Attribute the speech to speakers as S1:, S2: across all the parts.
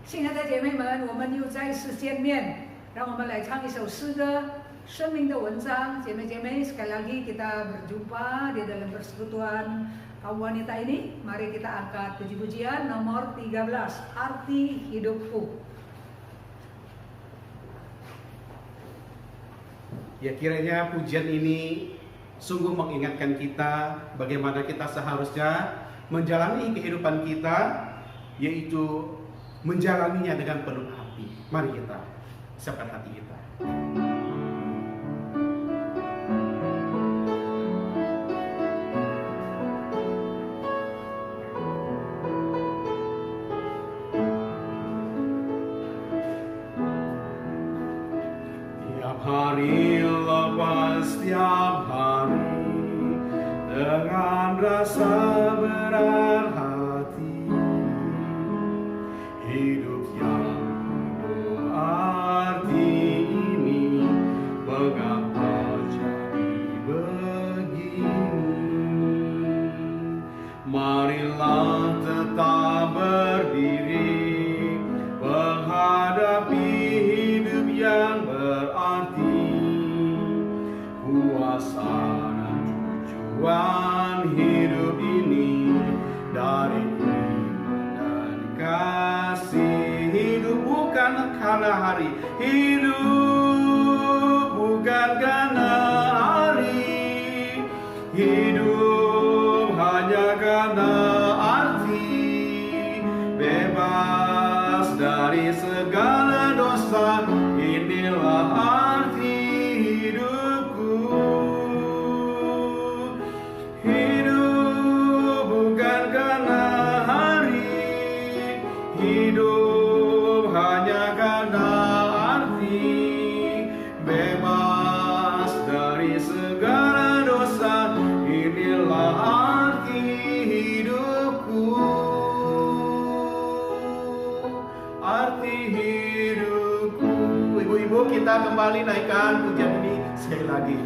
S1: 亲爱的姐妹们，我们又再次见面，让我们来唱一首诗歌，生命的文章.姐妹-sekali lagi kita berjumpa di dalam persekutuan kaum wanita ini. Mari kita angkat puji-pujian nomor 13, Arti Hidupku.
S2: Ya, kiranya pujian ini sungguh mengingatkan kita bagaimana kita seharusnya menjalani kehidupan kita, yaitu menjalaninya dengan penuh hati. Mari kita siapkan hati kita. Tiap hari lepas tiap hari dengan rasa berat hati, hidup yang berarti ini mengapa jadi begini? Marilah tetap berdiri menghadapi hidup yang berarti, kuasa dan tujuan hidup ini dari kasih. Hidup bukan karena hari, hidup bukan karena hari, hidup hanya karena arti, bebas dari segala dosa. Inilah arti hidupku. Hidup bukan karena hidup hanya karena arti, bebas dari segala dosa. Inilah arti hidupku. Arti hidupku. Ibu-ibu, kita kembali naikkan pujian ini sekali lagi.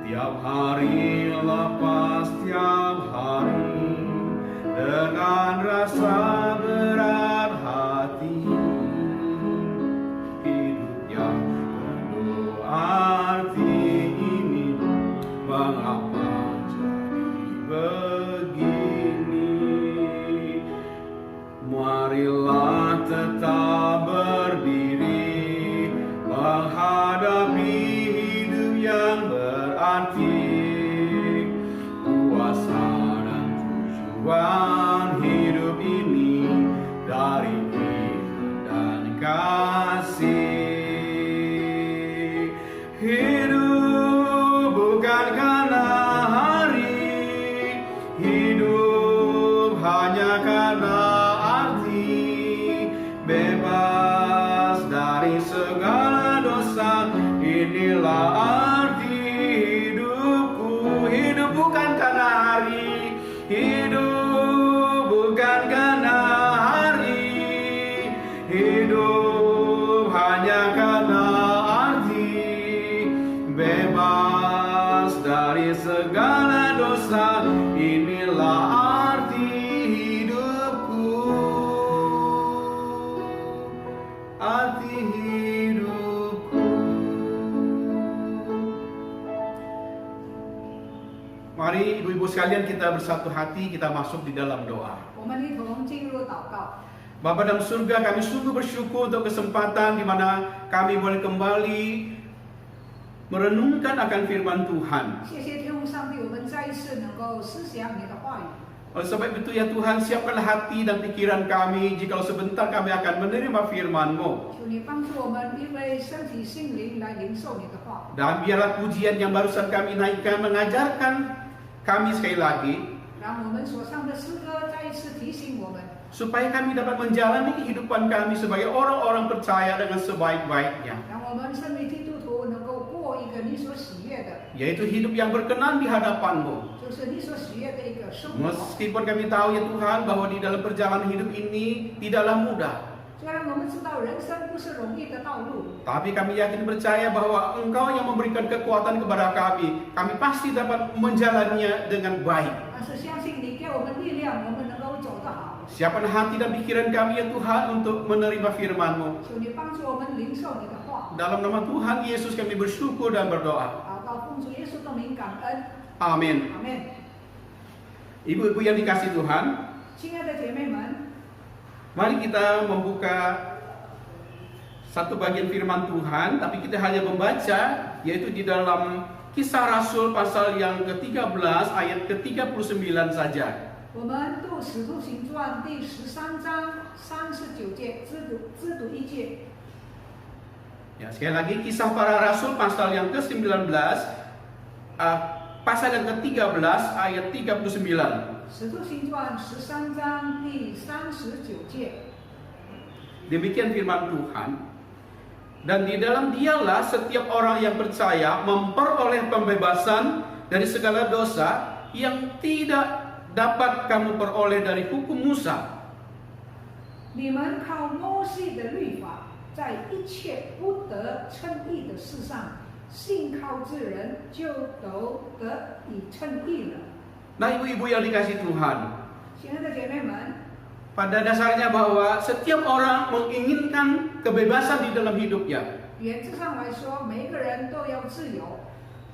S2: Tiap hari lepas tiap hari dengan rasa berat hati, hidup yang penuh arti ini mengapa jadi begini? Marilah tetap berdiri menghadapi hidup yang berarti, kuasa dan tujuan hidup ini dari iman dan kasih. Hidup bukan karena hari, hidup hanya karena arti, bebas dari segala dosa. Inilah arti hidupku. Hidup bukan karena hari, hidup bukan karena hari, hidup hanya karena arti, bebas dari segala dosa. Inilah arti hidupku. Arti hidupku. Mari ibu-ibu sekalian kita bersatu hati, kita masuk di dalam doa. Bapa dalam surga, kami sungguh bersyukur untuk kesempatan di mana kami boleh kembali merenungkan akan firman Tuhan. Oleh sebab itu ya Tuhan, siapkanlah hati dan pikiran kami jikalau sebentar kami akan menerima firman-Mu. Dan biarlah pujian yang barusan kami naikkan mengajarkan kami sekali lagi, supaya kami dapat menjalani kehidupan kami sebagai orang-orang percaya dengan sebaik-baiknya, yaitu hidup yang berkenan di hadapan-Mu. Meskipun kami tahu ya Tuhan bahwa di dalam perjalanan hidup ini tidaklah mudah, tapi kami yakin percaya bahwa Engkau yang memberikan kekuatan kepada kami pasti dapat menjalaninya dengan baik. Siapkan hati dan pikiran kami ya Tuhan untuk menerima firman-Mu.
S1: 求你帮助我们领受你的话。
S2: Dalam nama Tuhan Yesus kami bersyukur dan berdoa.
S1: 祷告奉主耶稣的名感恩，
S2: Amin.
S1: 阿门。
S2: Ibu-ibu yang dikasih Tuhan,
S1: 亲爱的姐妹们，
S2: mari kita membuka satu bagian firman Tuhan, tapi kita hanya membaca, yaitu di dalam Kisah Rasul pasal yang ke-13 ayat ke-39 saja.
S1: 我们读《使徒行传》第13章39节，只读一节。
S2: Ya, sekali lagi Kisah Para Rasul pasal yang ke-19 pasal yang ke-13 ayat 39.
S1: 使徒行传13章第39节。
S2: Demikian firman Tuhan. Dan di dalam dialah setiap orang yang percaya memperoleh pembebasan dari segala dosa yang tidak dapat kamu peroleh dari hukum Musa.
S1: 你们靠摩西的律法，在一切不得称义的事上，信靠之人就都得以称义了。
S2: Nah, ibu-ibu yang dikasih Tuhan,
S1: 亲爱的姐妹们，
S2: pada dasarnya bahwa setiap orang menginginkan kebebasan di dalam hidupnya.
S1: 原则上来说，每一个人都要自由。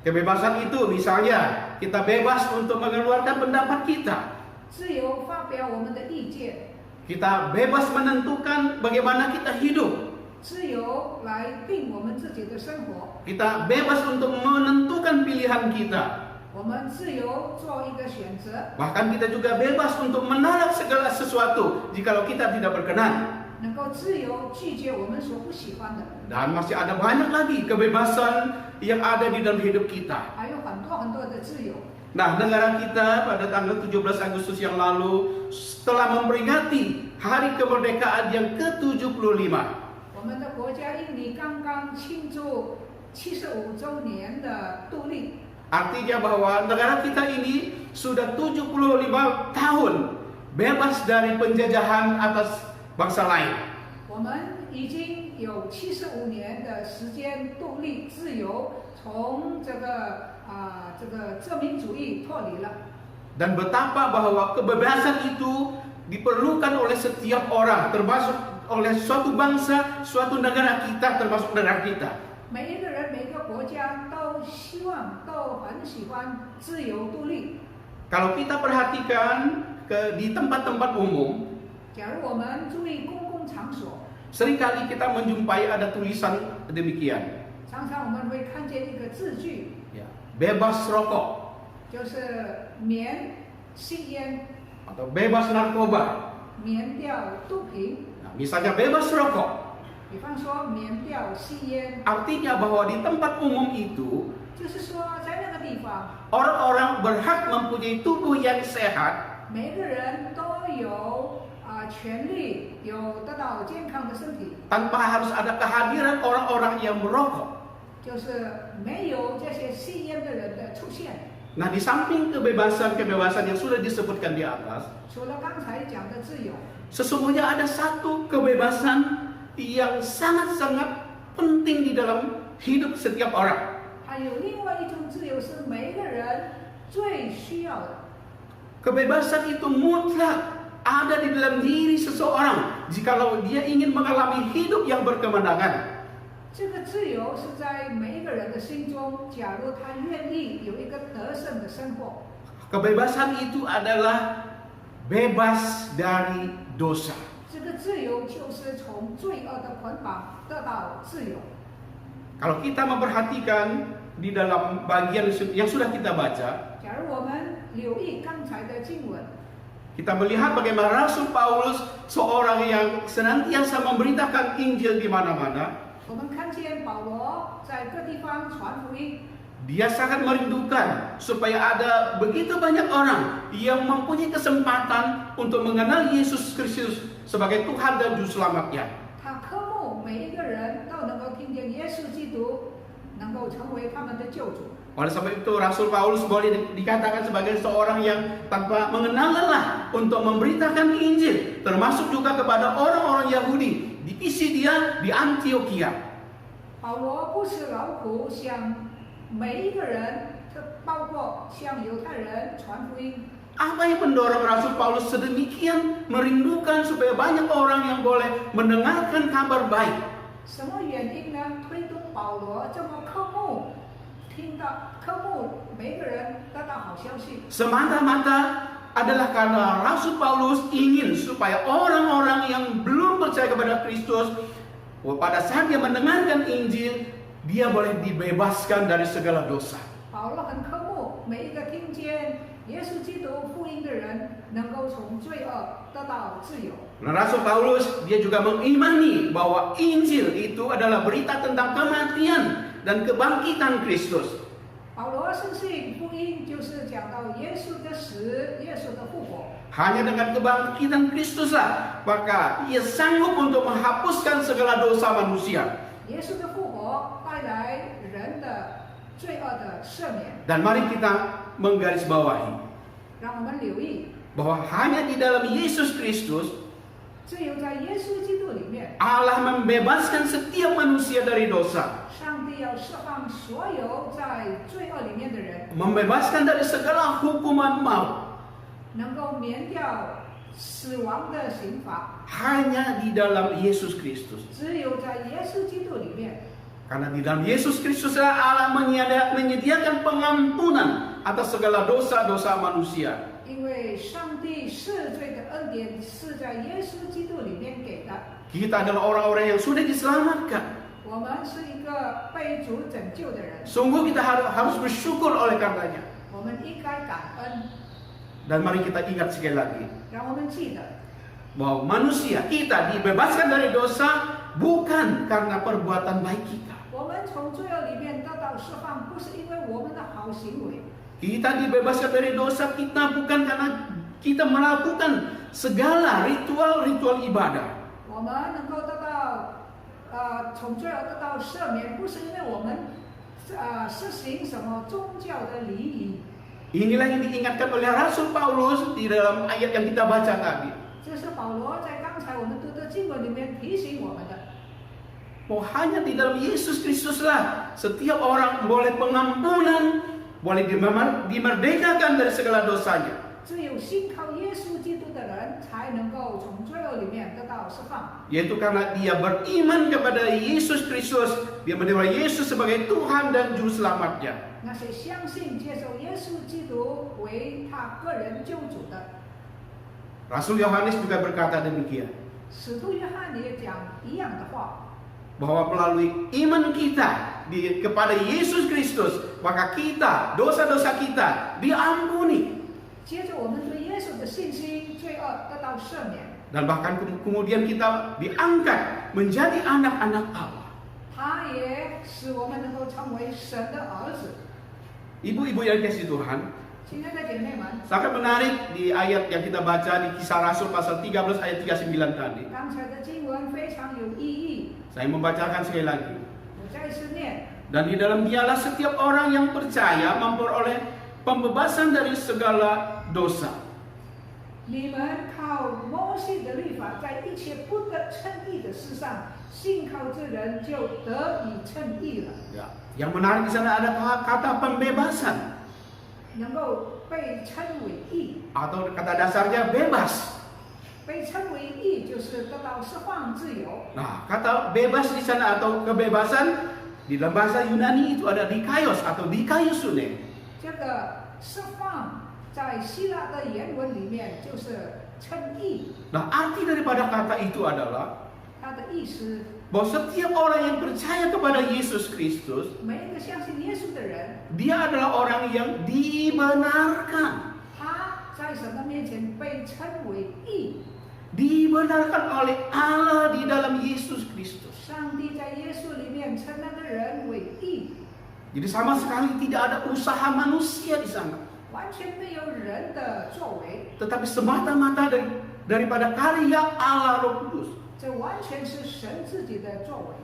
S2: Kebebasan itu misalnya kita bebas untuk mengeluarkan pendapat kita.
S1: 自由发表我们的意见，
S2: Kita bebas menentukan bagaimana kita hidup.
S1: 自由来定我们自己的生活。
S2: Kita bebas untuk menentukan pilihan kita.
S1: 我们自由做一个选择，
S2: Bahkan kita juga bebas untuk menolak segala sesuatu jikalau kita tidak berkenan.
S1: 能够自由拒绝我们所不喜欢的。
S2: Dan masih ada banyak lagi kebebasan yang ada di dalam hidup kita.
S1: 还有很多很多的自由。
S2: Nah, negara kita pada tanggal 17 Agustus yang lalu telah memperingati hari kemerdekaan yang ke-75.
S1: 我们的国家印尼刚刚庆祝75周年的独立，
S2: Artinya bahwa negara kita ini sudah 75 tahun bebas dari penjajahan atas bangsa lain.
S1: 我们已经有75年的时间独立自由，从这个殖民主义脱离了。
S2: Dan betapa bahwa kebebasan itu diperlukan oleh setiap orang, termasuk oleh suatu bangsa, suatu negara kita, termasuk negara kita.
S1: 每一个人、每一个国家都希望、都很喜欢自由独立。
S2: Kalau kita perhatikan di tempat-tempat umum,
S1: 假如我们注意公共场所，
S2: seringkali kita menjumpai ada tulisan demikian,
S1: 常常我们会看见一个字句，
S2: ya, bebas rokok
S1: 就是免吸烟、
S2: atau bebas narkoba.
S1: 免掉毒品。
S2: Nah, misalnya bebas rokok,
S1: 比方说免掉吸烟，
S2: artinya bahwa di tempat umum itu
S1: 就是说在那个地方，
S2: orang-orang berhak mempunyai tubuh yang sehat
S1: 每个人都有权利有得到健康的身体，
S2: tanpa harus ada kehadiran orang-orang yang merokok.
S1: 就是没有这些吸烟的人的出现。
S2: Nah, di samping kebebasan-kebebasan yang sudah disebutkan di atas,
S1: 除了刚才讲的自由，
S2: sesungguhnya ada satu kebebasan yang sangat-sangat penting di dalam hidup setiap orang.
S1: 还有另外一种自由是每一个人最需要的。
S2: Kebebasan itu mutlak ada di dalam diri seseorang jikalau dia ingin mengalami hidup yang berkemenangan.
S1: 这个自由是在每一个人的心中，假如他愿意有一个得胜的生活。
S2: Kebebasan itu adalah bebas dari dosa.
S1: 这个自由就是从罪恶的捆绑得到自由。
S2: Kalau kita memperhatikan di dalam bagian yang sudah kita baca,
S1: 假如我们留意刚才的经文，
S2: kita melihat bagaimana Rasul Paulus seorang yang senantiasa memberitakan Injil di mana-mana.
S1: 我们看见保罗在各地方传福音，
S2: Dia sangat merindukan supaya ada begitu banyak orang yang mempunyai kesempatan untuk mengenal Yesus Kristus sebagai Tuhan dan Juru Selamatnya.
S1: 他渴慕每一个人都能够听见耶稣基督，能够成为他们的救主。
S2: Oleh sebab itu Rasul Paulus boleh dikatakan sebagai seorang yang tanpa mengenal lelah untuk memberitakan Injil, termasuk juga kepada orang-orang Yahudi di Pisidia, di Antioquia.
S1: 保罗不辞劳苦向每一个人，包括向犹太人传福音。
S2: Apa yang mendorong Rasul Paulus sedemikian merindukan supaya banyak orang yang boleh mendengarkan kabar baik?
S1: 什么原因呢？推动保罗这么渴慕每个人得到好消息。
S2: Semata-mata adalah karena Rasul Paulus ingin supaya orang-orang yang belum percaya kepada Kristus, pada saat dia mendengarkan Injil, dia boleh dibebaskan dari segala dosa.
S1: 保罗很渴慕每一个听见耶稣基督福音的人能够从罪恶得到自由。
S2: Nah, Rasul Paulus dia juga mengimani bahwa Injil itu adalah berita tentang kematian dan kebangkitan Kristus.
S1: 保罗深信福音就是讲到耶稣的死，耶稣的复活。
S2: Hanya dengan kebangkitan Kristuslah maka ia sanggup untuk menghapuskan segala dosa manusia.
S1: 耶稣的复活带来人的罪恶的赦免。
S2: Dan mari kita menggarisbawahi
S1: 让我们留意，
S2: bahwa hanya di dalam Yesus Kristus
S1: 只有在耶稣基督里面，
S2: Allah membebaskan setiap manusia dari dosa,
S1: 上帝要释放所有在罪恶里面的人，
S2: membebaskan dari segala hukuman maut.
S1: 能够免掉死亡的刑罚。
S2: Hanya di dalam Yesus Kristus.
S1: 只有在耶稣基督里面，
S2: Karena di dalam Yesus Kristuslah Allah menyediakan pengampunan atas segala dosa-dosa manusia.
S1: 因为上帝赦罪的恩典是在耶稣基督里面给的。
S2: Kita adalah orang-orang yang sudah diselamatkan.
S1: 我们是一个被主拯救的人，
S2: Sungguh kita harus bersyukur oleh karenanya.
S1: 我们应该感恩。
S2: Dan mari kita ingat sekali lagi
S1: 让我们记得，
S2: bahwa manusia kita dibebaskan dari dosa bukan karena perbuatan baik kita.
S1: 我们从罪恶里面得到释放，不是因为我们的好行为。
S2: Kita dibebaskan dari dosa kita bukan karena kita melakukan segala ritual-ritual ibadah.
S1: 我们能够得到从罪恶得到赦免，不是因为我们实行什么宗教的礼仪。
S2: Inilah yang diingatkan oleh Rasul Paulus di dalam ayat yang kita baca tadi.
S1: 这是保罗在刚才我们读的经文里面提醒我们的。
S2: Oh, hanya di dalam Yesus Kristuslah setiap orang boleh pengampunan, boleh dimerdekakan dari segala dosanya.
S1: 只有信靠耶稣基督的人，才能够从罪恶里面得到释放。
S2: Yaitu karena dia beriman kepada Yesus Kristus, dia menerima Yesus sebagai Tuhan dan Juru Selamatnya.
S1: 那些相信接受耶稣基督为他个人救主的，
S2: Rasul Yohanes juga berkata demikian,
S1: 使徒约翰也讲一样的话。
S2: bahwa melalui iman kita kepada Yesus Kristus, maka kita, dosa-dosa kita diampuni.
S1: 接着我们对耶稣的信心，罪恶得到赦免。
S2: Dan bahkan kemudian kita diangkat menjadi anak-anak Allah.
S1: 他也使我们能够成为神的儿子。
S2: Ibu-ibu yang dikasihi Tuhan,
S1: 亲爱的姐妹们，
S2: sangat menarik di ayat yang kita baca di Kisah Rasul pasal 13 ayat 39 tadi.
S1: 刚才的经文非常有意义，
S2: Saya membacakan sekali lagi.
S1: 我再次念。
S2: Dan di dalam dialah setiap orang yang percaya memperoleh pembebasan dari segala dosa.
S1: 你们靠摩西的律法，在一切不得称义的事上，信靠之人就得以称义了。
S2: Ya. Yang menarik di sana ada kata pembebasan
S1: 能够被称为义，
S2: atau kata dasarnya bebas.
S1: 被称为义就是得到释放自由。
S2: Nah, kata bebas di sana atau kebebasan di dalam bahasa Yunani itu ada dikaios atau dikaiosune.
S1: 这个释放在希腊的原文里面就是称义，
S2: Nah, arti daripada kata itu adalah
S1: 它的意思，
S2: bahwa setiap orang yang percaya kepada Yesus Kristus,
S1: 每一个相信耶稣的人，
S2: dia adalah orang yang dibenarkan.
S1: 他在神的面前被称为义。
S2: Dibenarkan oleh Allah di dalam Yesus Kristus.
S1: 上帝在耶稣里面称那个人为义，
S2: Jadi sama sekali tidak ada usaha manusia di sana,
S1: 完全没有人的作为，
S2: tetapi semata-mata daripada karya Allah Roh Kudus.
S1: 这完全是神自己的作为。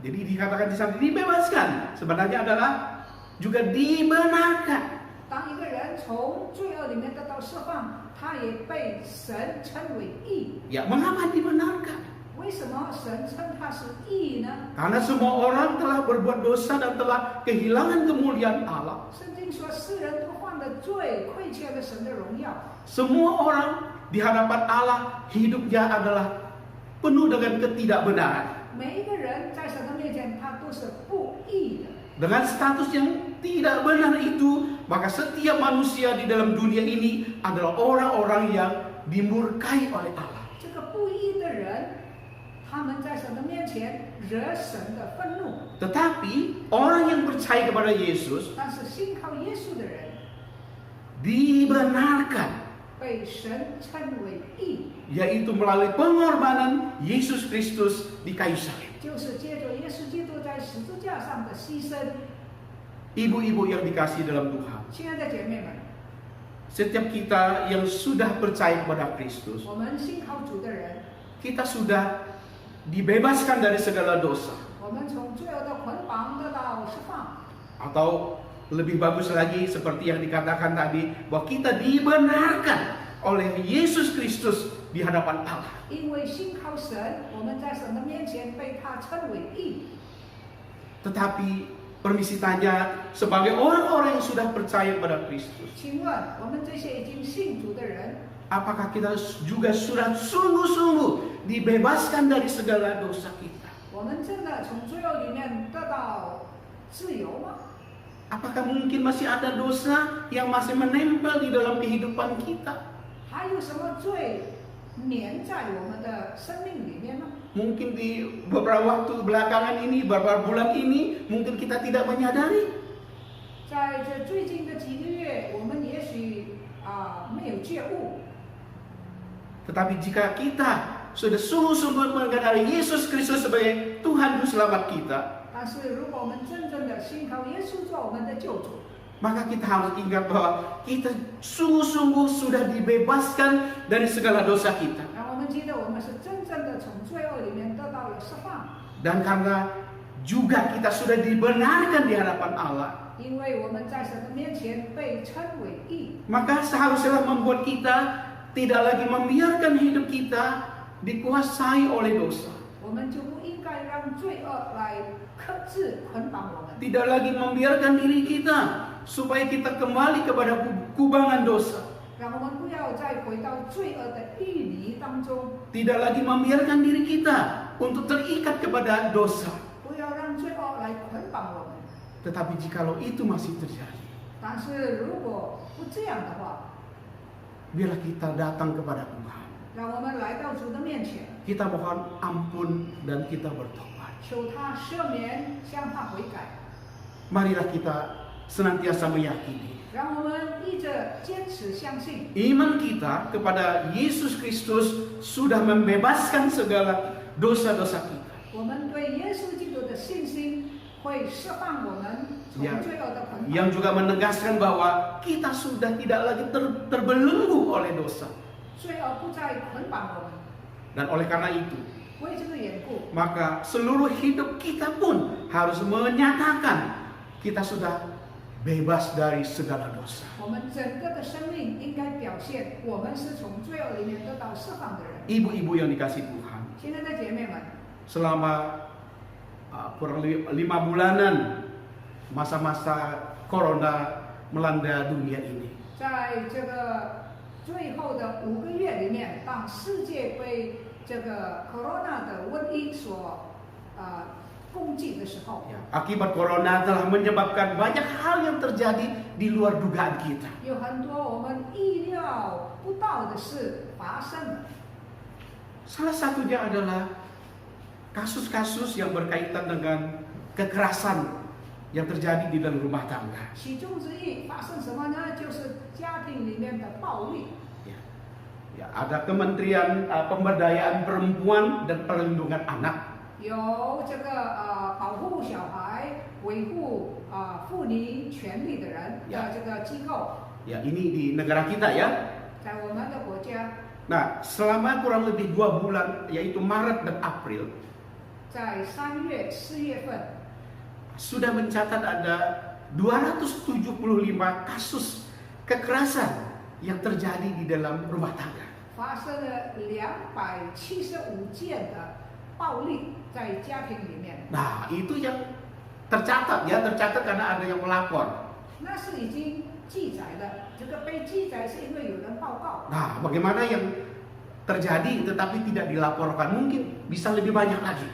S2: Jadi dikatakan di sana dibebaskan, sebenarnya adalah juga dibenarkan.
S1: 当一个人从罪恶里面得到释放，他也被神称为义。
S2: Ya, mengapa dibenarkan?
S1: 为什么神称他是义呢？
S2: Karena semua orang telah berbuat dosa dan telah kehilangan kemuliaan Allah.
S1: 圣经说，世人都犯了罪，亏缺了神的荣耀。
S2: Semua orang di hadapan Allah hidupnya adalah penuh dengan ketidakbenaran.
S1: 每一个人在神的面前，他都是不义的。
S2: Dengan status yang tidak benar itu, maka setiap manusia di dalam dunia ini adalah orang-orang yang dimurkai oleh Allah.
S1: 这个不义的人，他们在神的面前惹神的愤怒。
S2: Tetapi orang yang percaya kepada Yesus
S1: 但是信靠耶稣的人，
S2: dibenarkan,
S1: 被神称为义，
S2: yaitu melalui pengorbanan Yesus Kristus di kayu salib.
S1: 就是借着耶稣基督在十字架上的牺牲。
S2: Ibu-ibu yang dikasihi dalam Tuhan,
S1: 亲爱的姐妹们，
S2: setiap kita yang sudah percaya kepada Kristus,
S1: 我们信靠主的人，
S2: kita sudah dibebaskan dari segala dosa.
S1: 我们从罪恶的捆绑得到释放。
S2: Atau lebih bagus lagi seperti yang dikatakan tadi, bahwa kita dibenarkan oleh Yesus Kristus di hadapan Allah.
S1: 因为信靠神，我们在神的面前被他称为义。
S2: Tetapi permisi tanya, sebagai orang-orang yang sudah percaya kepada Kristus,
S1: 请问我们这些已经信主的人，
S2: apakah kita juga sudah sungguh-sungguh dibebaskan dari segala dosa kita?
S1: 我们真的从罪恶里面得到自由吗？
S2: Apakah mungkin masih ada dosa yang masih menempel di dalam kehidupan kita?
S1: 还有什么罪粘在我们的生命里面呢？
S2: Mungkin di beberapa waktu belakangan ini, beberapa bulan ini, mungkin kita tidak menyadari.
S1: 在这最近的几个月，我们也许没有觉悟。
S2: Tetapi jika kita sudah sungguh-sungguh mengenal Yesus Kristus sebagai Tuhan dan Selamat kita,
S1: 但是如果我们真正的信靠耶稣做我们的救主，
S2: maka kita harus ingat bahwa kita sungguh-sungguh sudah dibebaskan dari segala dosa kita.
S1: 让我们记得我们是真正的从罪恶里面得到了释放，
S2: Dan karena juga kita sudah dibenarkan di hadapan Allah,
S1: 因为我们在神的面前被称为义，
S2: maka seharusnya membuat kita tidak lagi membiarkan hidup kita dikuasai oleh dosa.
S1: 我们就不应该让罪恶来克制捆绑我们，
S2: Tidak lagi membiarkan diri kita supaya kita kembali kepada kubangan dosa.
S1: 让我们不要再回到罪恶的淤泥当中，
S2: Tidak lagi membiarkan diri kita untuk terikat kepada dosa.
S1: 不要让罪恶来捆绑我们。
S2: Tetapi jikalau itu masih terjadi,
S1: 但是如果不这样的话，
S2: biarlah kita datang kepada Tuhan.
S1: 让我们来到主的面前，
S2: Kita mohon ampun dan kita bertobat.
S1: 求他赦免，向他悔改。
S2: Marilah kita senantiasa meyakini
S1: 让我们一直坚持相信，
S2: iman kita kepada Yesus Kristus sudah membebaskan segala dosa-dosa kita.
S1: 我们对耶稣基督的信心会释放我们从罪恶的捆绑，
S2: Yang juga menegaskan bahwa kita sudah tidak lagi terbelenggu oleh dosa.
S1: 罪恶不再捆绑我们。
S2: Dan oleh karena itu,
S1: 为这个缘故，
S2: maka seluruh hidup kita pun harus menyatakan kita sudah bebas dari segala dosa.
S1: 我们整个的生命应该表现我们是从罪恶里面得到释放的人。
S2: Ibu-ibu yang dikasih Tuhan,
S1: 亲爱的姐妹们，
S2: selama kurang lebih 5 bulanan masa-masa corona melanda dunia ini,
S1: 在这个最后的5个月里面，当世界被这个 corona 的瘟疫所攻击的时候，
S2: akibat corona telah menyebabkan banyak hal yang terjadi di luar dugaan kita.
S1: 有很多我们意料不到的事发生了。
S2: Salah satunya adalah kasus-kasus yang berkaitan dengan kekerasan yang terjadi di dalam rumah tangga.
S1: 其中之一发生什么呢？就是家庭里面的暴力。
S2: Ya, ada Kementerian Pemberdayaan Perempuan dan Perlindungan Anak.
S1: 有这个保护小孩、维护妇女权利的人的这个机构，
S2: Ya, ini di negara kita ya.
S1: 在我们的国家，
S2: Nah, selama kurang lebih 2 bulan, yaitu Maret dan April,
S1: 在3月、4月份，
S2: sudah mencatat ada 275 kasus kekerasan yang terjadi di dalam rumah tangga.
S1: 发生了275件的暴力在家庭里面，
S2: Nah, itu yang tercatat ya, tercatat karena ada yang melapor.
S1: 那是已经记载的。这个被记载是因为有人报告。
S2: Nah, bagaimana yang terjadi tetapi tidak dilaporkan? Mungkin bisa lebih banyak lagi.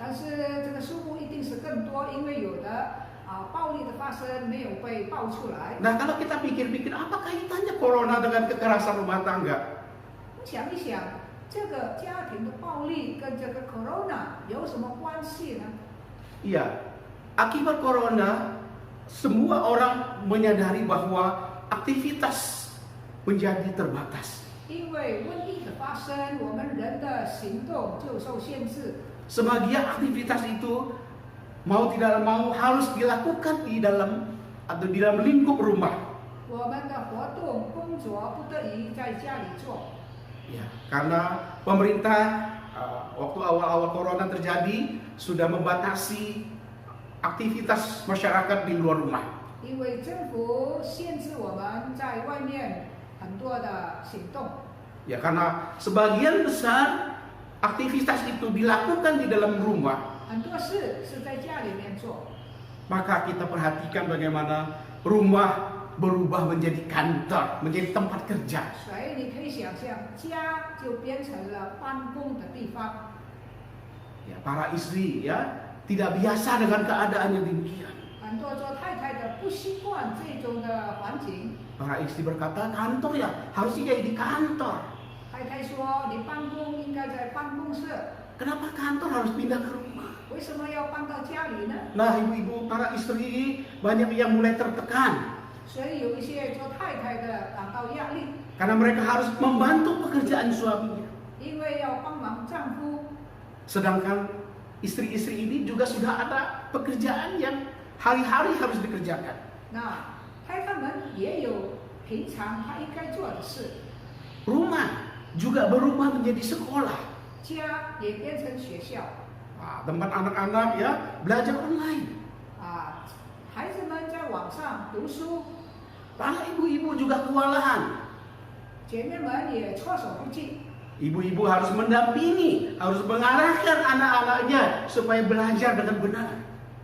S1: 但是这个数目一定是更多，因为有的暴力的发生没有被爆出来。
S2: Nah, kalau kita pikir-pikir, apa kaitannya corona dengan kekerasan rumah tangga?
S1: 你想一想，这个家庭的暴力跟这个 corona 有什么关系呢？
S2: Iya, akibat corona, semua orang menyadari bahwa aktivitas menjadi terbatas.
S1: 因为瘟疫的发生，我们人的行动就受限制。
S2: Sebagian aktivitas itu mau tidak mau harus dilakukan di dalam atau di dalam lingkup rumah.
S1: 我们的活动、工作不得已在家里做。
S2: Ya, karena pemerintah waktu awal-awal corona terjadi sudah membatasi aktivitas masyarakat di luar rumah.
S1: 因为政府限制我们在外面很多的行动。
S2: Ya, karena sebagian besar aktivitas itu dilakukan di dalam rumah,
S1: 很多事是在家里面做，
S2: maka kita perhatikan bagaimana rumah berubah menjadi kantor, menjadi tempat kerja.
S1: 所以你可以想象，家就变成了办公的地方。
S2: Ya, para istri ya tidak biasa dengan keadaan yang demikian.
S1: 很多做太太的不习惯这种的环境。
S2: Para istri berkata, kantor ya harusnya jadi di kantor.
S1: 太太说，你办公应该在办公室，
S2: Kenapa kantor harus pindah ke rumah?
S1: 为什么要搬到家里呢？
S2: Nah, ibu-ibu, para istri banyak yang mulai tertekan
S1: 所以有一些做太太的感到压力，
S2: karena mereka harus membantu pekerjaan suaminya.
S1: 因为要帮忙丈夫。
S2: Sedangkan istri-istri ini juga sudah ada pekerjaan yang hari-hari harus dikerjakan.
S1: 那太太们也有平常她应该做的事，
S2: Rumah juga berubah menjadi sekolah.
S1: 家也变成学校。
S2: Nah, tempat anak-anak ya belajar online.
S1: 孩子们在网上读书，
S2: Para ibu-ibu juga kewalahan.
S1: 姐妹们也措手不及。
S2: Ibu-ibu harus mendampingi, harus mengarahkan anak-anaknya supaya belajar dengan benar.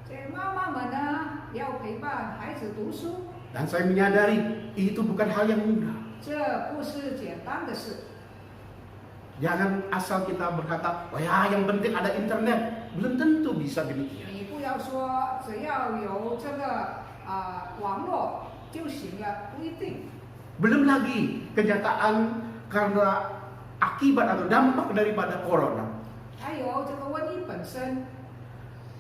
S1: 这妈妈们呢，要陪伴孩子读书，
S2: Dan saya menyadari itu bukan hal yang mudah.
S1: 这不是简单的事。
S2: Jangan asal kita berkata, oh ya yang penting ada internet. Belum tentu bisa demikian.
S1: 你不要说只要有这个网络就行了，不一定。
S2: Belum lagi kenyataan karena akibat atau dampak daripada corona.
S1: 还有这个瘟疫本身，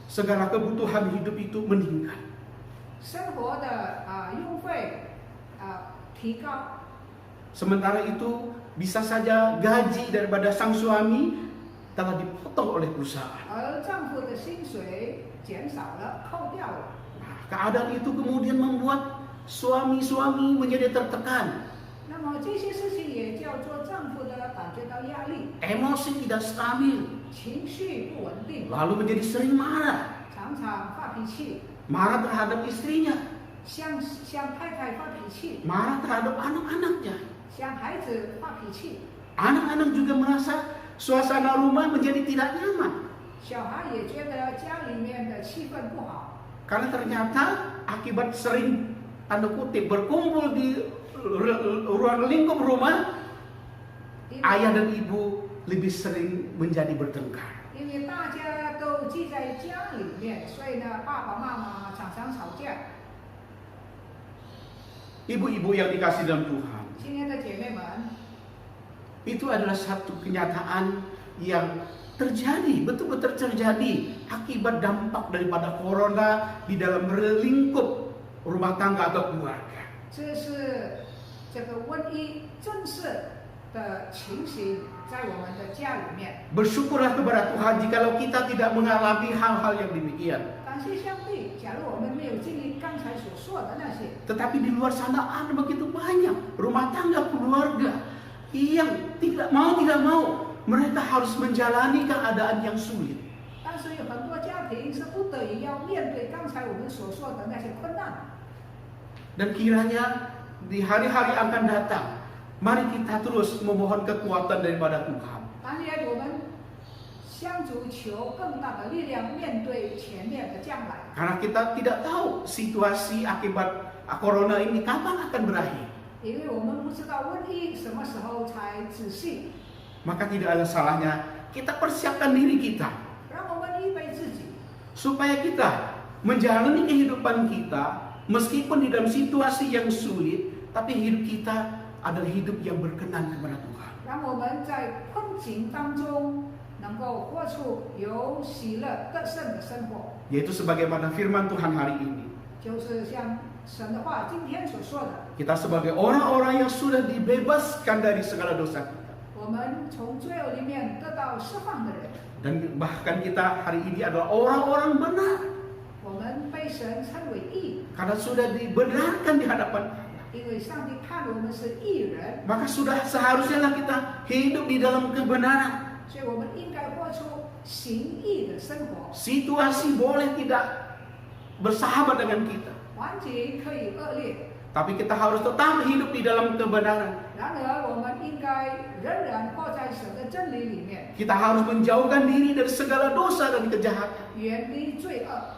S2: Segala kebutuhan hidup itu meningkat.
S1: 生活的用费提高，
S2: Sementara itu bisa saja gaji daripada sang suami telah dipotong oleh perusahaan.
S1: 而丈夫的薪水减少了，扣掉了。
S2: Nah, keadaan itu kemudian membuat suami-suami menjadi tertekan.
S1: 那么这些事情也叫做丈夫的感觉到压力，
S2: Emosi tidak stabil,
S1: 情绪不稳定，
S2: lalu menjadi sering marah.
S1: 常常发脾气，
S2: Marah terhadap istrinya,
S1: 向太太发脾气，
S2: marah terhadap anak-anaknya.
S1: 向孩子发脾气，
S2: Anak-anak juga merasa suasana rumah menjadi tidak nyaman.
S1: 小孩也觉得家里面的气氛不好，
S2: Karena ternyata akibat sering tanda kutip berkumpul di ruang lingkup rumah,
S1: 因
S2: ayah
S1: 为
S2: dan ibu lebih sering menjadi bertengkar.
S1: 因为大家都聚在家里面，所以呢，爸爸妈妈常常吵架。
S2: Ibu-ibu yang dikasih dalam Tuhan,
S1: 亲爱的姐妹们，
S2: itu adalah satu kenyataan yang terjadi, betul-betul terjadi akibat dampak daripada corona di dalam lingkup rumah tangga atau keluarga.
S1: 这是这个瘟疫震慑的情形在我们的家里面。
S2: Bersyukurlah kepada Tuhan jikalau kita tidak mengalami hal-hal yang demikian.
S1: 感谢上帝，假如我们没有经历刚才所说的那些，
S2: Tetapi di luar sana ada begitu banyak rumah tangga keluarga yang tidak mau mereka harus menjalani keadaan yang sulit.
S1: 但是有很多家庭是不得已要面对刚才我们所说的那些困难。
S2: Dan kiranya di hari-hari akan datang, mari kita terus memohon kekuatan daripada Tuhan.
S1: 但愿我们向主求更大的力量，面对前面的将来。
S2: Karena kita tidak tahu situasi akibat corona ini kapan akan berakhir.
S1: 因为我们不知道瘟疫什么时候才止息，
S2: Maka tidak ada salahnya kita persiapkan diri kita
S1: 让我们预备自己，
S2: supaya kita menjalani kehidupan kita meskipun di dalam situasi yang sulit, tapi hidup kita adalah hidup yang berkenan kepada Tuhan.
S1: 让我们在困境当中能够活出有喜乐得胜的生活，
S2: Yaitu sebagaimana firman Tuhan hari ini.
S1: 就是像神的话今天所说的，
S2: Kita sebagai orang-orang yang sudah dibebaskan dari segala dosa kita.
S1: 我们从罪恶里面得到释放的人，
S2: Dan bahkan kita hari ini adalah orang-orang benar.
S1: 我们被神称为义，
S2: Karena sudah dibenarkan di hadapan Allah.
S1: 因为上帝看我们是义人，
S2: Maka sudah seharusnya lah kita hidup di dalam kebenaran.
S1: 所以我们应该活出行义的生活。
S2: Situasi boleh tidak bersahabat dengan kita,
S1: 环境可以恶劣，
S2: tapi kita harus tetap hidup di dalam kebenaran.
S1: 然而我们应该仍然活在神的真理里面，
S2: Kita harus menjauhkan diri dari segala dosa dan kejahatan.
S1: 远离罪恶。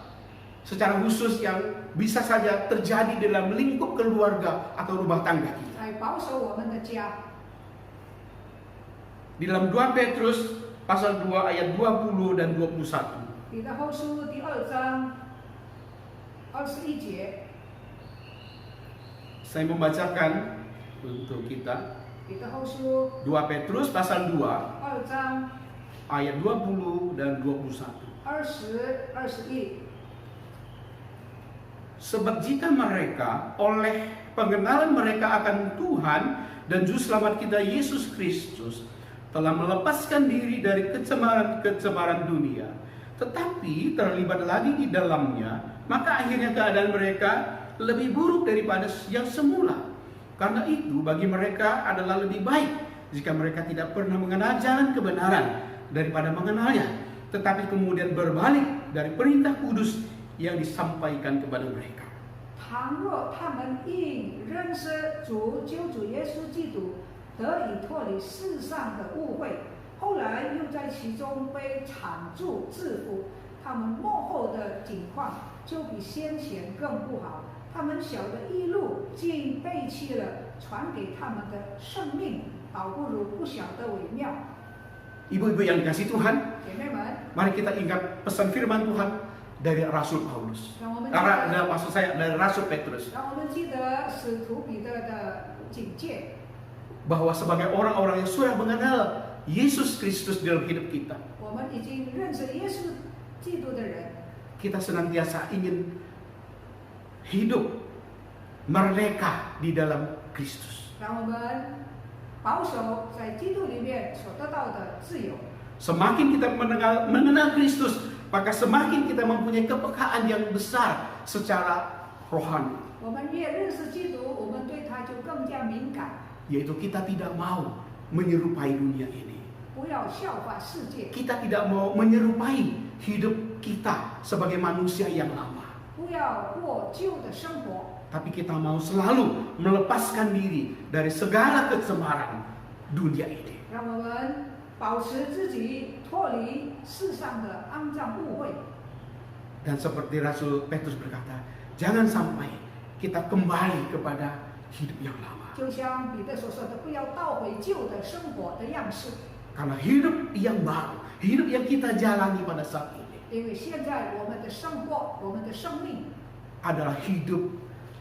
S2: Secara khusus yang bisa saja terjadi dalam lingkup keluarga atau rumah tangga kita.
S1: 来保守我们的家。
S2: Di dalam 2 Petrus pasal 2 ayat 20 dan 21.
S1: 彼得后书第2章21节，
S2: Saya membacakan untuk kita
S1: 彼得后书
S2: 2 Petrus pasal 2
S1: 2章
S2: ayat 20 dan 21.
S1: 20、21。
S2: Sebab jika mereka oleh pengenalan mereka akan Tuhan dan Juru Selamat kita Yesus Kristus telah melepaskan diri dari kecemaran-kecemaran dunia, tetapi terlibat lagi di dalamnya, maka akhirnya keadaan mereka lebih buruk daripada yang semula. Karena itu bagi mereka adalah lebih baik jika mereka tidak pernah mengenal jalan kebenaran daripada mengenalnya, tetapi kemudian berbalik dari perintah kudus yang disampaikan kepada mereka.
S1: 倘若他们因认识主救主耶稣基督，得以脱离世上的误会，后来又在其中被缠住制服，他们幕后的境况就比先前更不好。他们晓得一路竟背弃了传给他们的生命，倒不如不晓得为妙。
S2: Ibu-ibu yang dikasih Tuhan,
S1: 姐妹们，
S2: mari kita ingat pesan firman Tuhan dari Rasul Paulus.
S1: 让我们
S2: Maksud saya dari Rasul Petrus.
S1: 让我们记得使徒彼得的警戒。
S2: Bahwa sebagai orang-orang yang sudah mengenal Yesus Kristus dalam hidup kita,
S1: 我们已经认识耶稣基督的人，
S2: kita senantiasa ingin hidup merdeka di dalam Kristus.
S1: 让我们保守在基督里面所得到的自由。
S2: Semakin kita mengenal Kristus, maka semakin kita mempunyai kepekaan yang besar secara rohani.
S1: 我们越认识基督，我们对他就更加敏感，
S2: Yaitu kita tidak mau menyerupai dunia ini.
S1: 不要效法世界，
S2: Kita tidak mau menyerupai hidup kita sebagai manusia yang lama.
S1: 不要过旧的生活，
S2: Tapi kita mau selalu melepaskan diri dari segala kecemaran dunia ini.
S1: 让我们保持自己脱离世上的肮脏污秽。
S2: Dan seperti Rasul Petrus berkata, jangan sampai kita kembali kepada hidup yang lama.
S1: 就像彼得所说的，不要倒回旧的生活的样式，
S2: Karena hidup yang baru, hidup yang kita jalani pada saat ini
S1: 因为现在我们的生活，我们的生命
S2: adalah hidup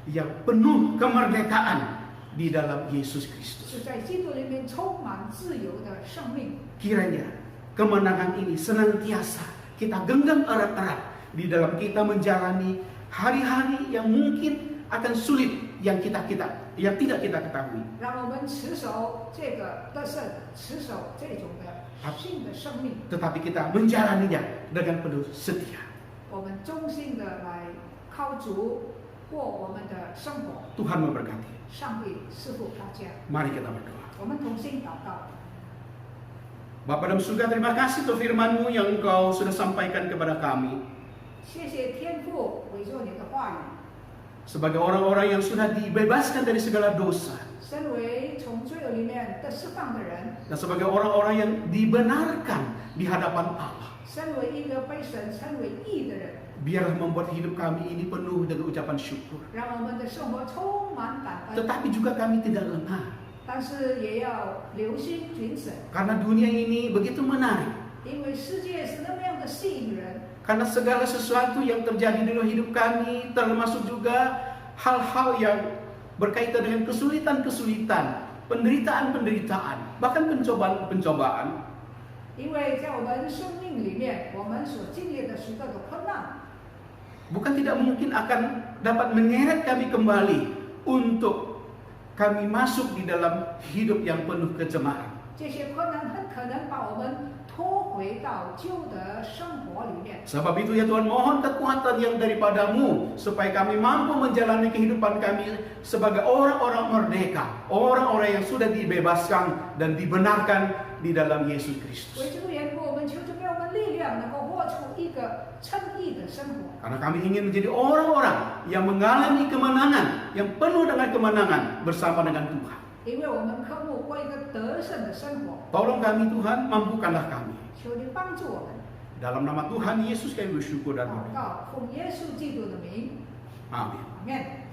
S2: yang penuh kemerdekaan di dalam Yesus Kristus.
S1: 是在基督里面充满自由的生命。
S2: Kiranya kemenangan ini senantiasa kita genggam erat-erat di dalam kita menjalani hari-hari yang mungkin akan sulit yang tidak kita ketahui.
S1: 让我们持守这个得胜，持守这种的新的生命，
S2: Tetapi kita menjalaninya dengan penuh setia.
S1: 我们忠心的来靠主过我们的生活。
S2: Tuhan memberkati.
S1: 上帝赐福大家，
S2: Mari kita berdoa.
S1: 我们同心祷告。
S2: Bapa dalam surga, terima kasih untuk firman-Mu yang Engkau sudah sampaikan kepada kami.
S1: 谢谢天父为着你的话语，
S2: Sebagai orang-orang yang sudah dibebaskan dari segala dosa,
S1: 身为从罪恶里面得释放的人，
S2: dan sebagai orang-orang yang dibenarkan di hadapan Allah.
S1: 身为一个被神称为义的人，
S2: Biarlah membuat hidup kami ini penuh dengan ucapan syukur.
S1: 让我们的生活充满感恩，
S2: Tetapi juga kami tidak lengah.
S1: 但是也要留心谨慎，
S2: Karena dunia ini begitu menarik.
S1: 因为世界是那么样的吸引人。
S2: Karena segala sesuatu yang terjadi dalam hidup kami, termasuk juga hal-hal yang berkaitan dengan kesulitan-kesulitan, penderitaan-penderitaan, bahkan pencobaan-pencobaan.
S1: 因为在我们生命里面，我们所经历的许多的困难，
S2: Bukan tidak mungkin akan dapat menyeret kami kembali untuk kami masuk di dalam hidup yang penuh kecemaran.
S1: 这些困难很可能把我们拖回到旧的生活里面。
S2: Sebab itu ya Tuhan, mohon kekuatan yang daripadamu supaya kami mampu menjalani kehidupan kami sebagai orang-orang merdeka, orang-orang yang sudah dibebaskan dan dibenarkan di dalam Yesus
S1: 为
S2: Kristus.
S1: 这个缘故，我们求主给我们力量，能够活出一个称义的生活。
S2: Karena kami ingin menjadi orang-orang yang mengalami kemenangan, yang penuh dengan kemenangan bersama dengan Tuhan.
S1: 因为我们渴慕过一个得胜的生活，
S2: Tolong kami Tuhan, mampukanlah kami.
S1: 求你帮助我们。
S2: Dalam nama Tuhan Yesus kami bersyukur dan
S1: 祷
S2: berdoa.
S1: 告，奉耶稣基督的名，
S2: Amin.
S1: 阿门。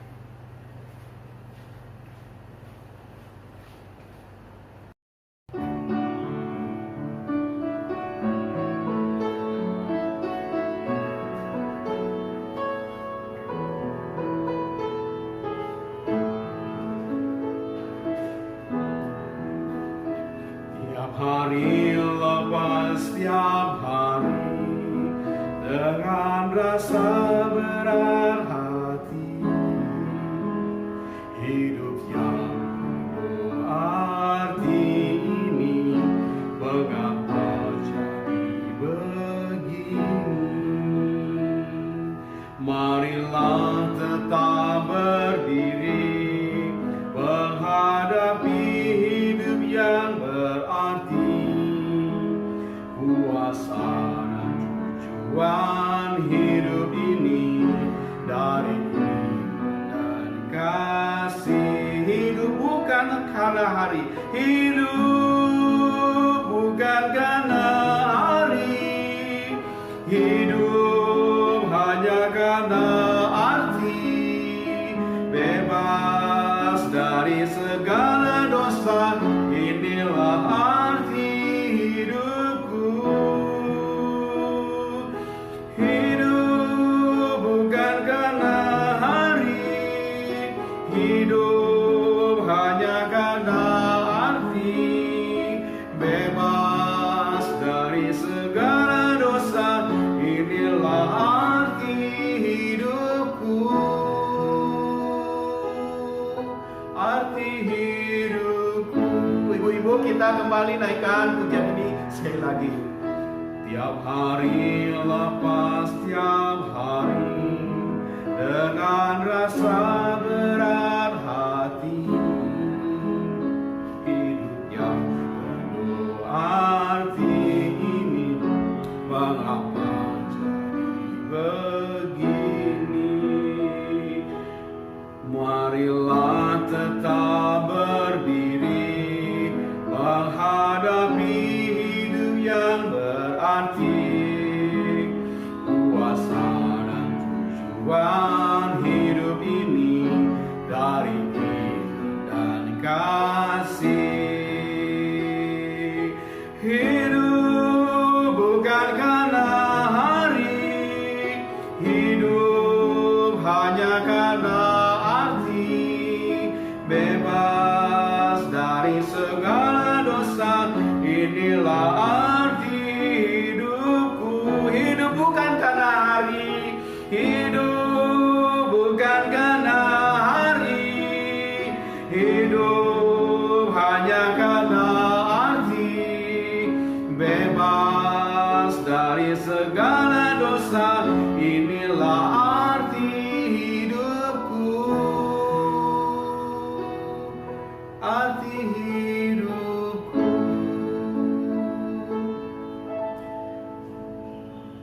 S2: Tiap hari lepas tiap hari dengan rasa berat hati, hidup yang berarti ini mengapa jadi begini? Marilah tetap berdiri menghadapi hidup yang berarti, kuasa dan tujuan hidup ini dari iman dan kasih. Hidup bukan karena hari, hidup bukan karena hari, hidup hanya karena arti, bebas dari segala dosa. Inilah arti hidupku. Hidup bukan karena hari, hidup hanya karena arti, bebas dari segala dosa. Inilah arti hidupku. Arti hidupku. Ibu-ibu, kita kembali naikkan pujian ini sekali lagi. Tiap hari lepas tiap hari dengan rasa berat hati, hidup yang penuh arti ini mengapa jadi begini? Marilah tetap berdiri menghadapi hidup yang berarti, kuasa dan tujuan hidup ini dari iman dan kasih. Hidup bukan karena hari, hidup hanya karena arti, bebas dari segala dosa. Inilah arti hidupku. Hidup bukan karena hari, hidup bukan karena hari, hidup hanya karena arti, bebas dari segala dosa. Inilah arti hidupku. Arti